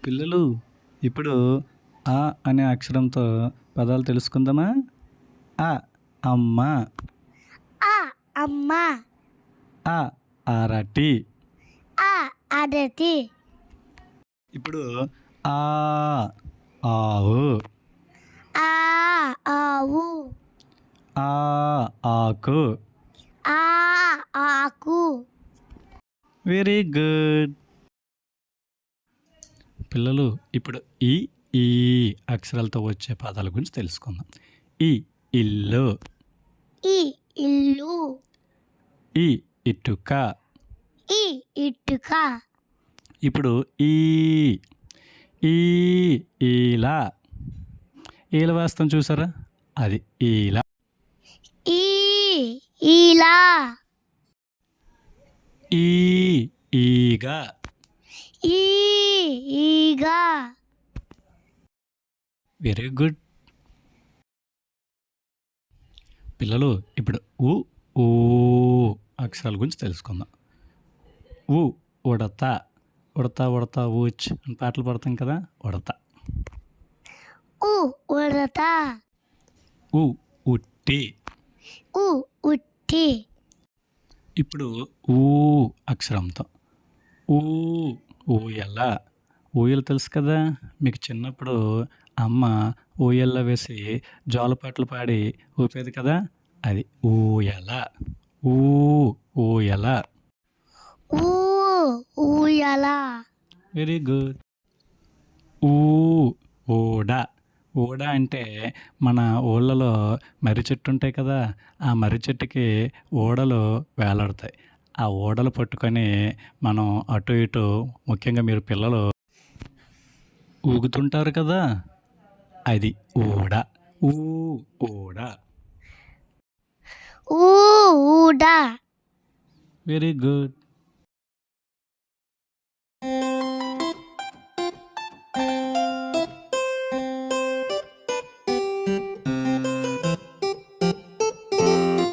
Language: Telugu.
పిల్లలు ఇప్పుడు ఆ అనే అక్షరంతో పదాలు తెలుసుకుందామా? అ అమ్మ, ఆ అమ్మ, అ అరటి. ఆ అరటి, ఇప్పుడు ఆ ఆవు, ఆ ఆవు, ఆ ఆకు. ఆ ఆకు. Very good. పిల్లలు ఇప్పుడు ఈ అక్షరాలతో వచ్చే పదాల గురించి తెలుసుకుందాం. ఈ ఇల్లు, ఈ ఇల్లు, ఈ ఇటుక. ఈ ఇటుక, ఇప్పుడు ఈ ఈల. ఈల వేస్తాం చూసారా, అది ఈల. ఈ ఇలా, ఈగ. ఈ ఈగ. Very good. పిల్లలు ఇప్పుడు ఊ అక్షరాల గురించి తెలుసుకుందాం. ఉడత. ఉడత ఉడత ఊచ్ అని పాటలు పాడతాం కదా, ఉడత. ఉడత, ఉట్టి. ఉట్టి. ఇప్పుడు అక్షరంతో ఊయల. ఊయల తెలుసు కదా, మీకు చిన్నప్పుడు అమ్మ ఊయల్లో వేసి జోలపాటలు పాడి ఊపేది కదా, అది ఊయల. ఊయల. ఊయల. Very good. ఊడ. ఊడ అంటే మన ఊళ్ళలో మర్రి చెట్టు ఉంటాయి కదా, ఆ మర్రి చెట్టుకి ఊడలు వేలాడతాయి. ఆ ఊడలు పట్టుకొని మనం అటు ఇటు, ముఖ్యంగా మీరు పిల్లలు ఊగుతుంటారు కదా, అది ఊడ. ఊడ. ఊడ. Very good.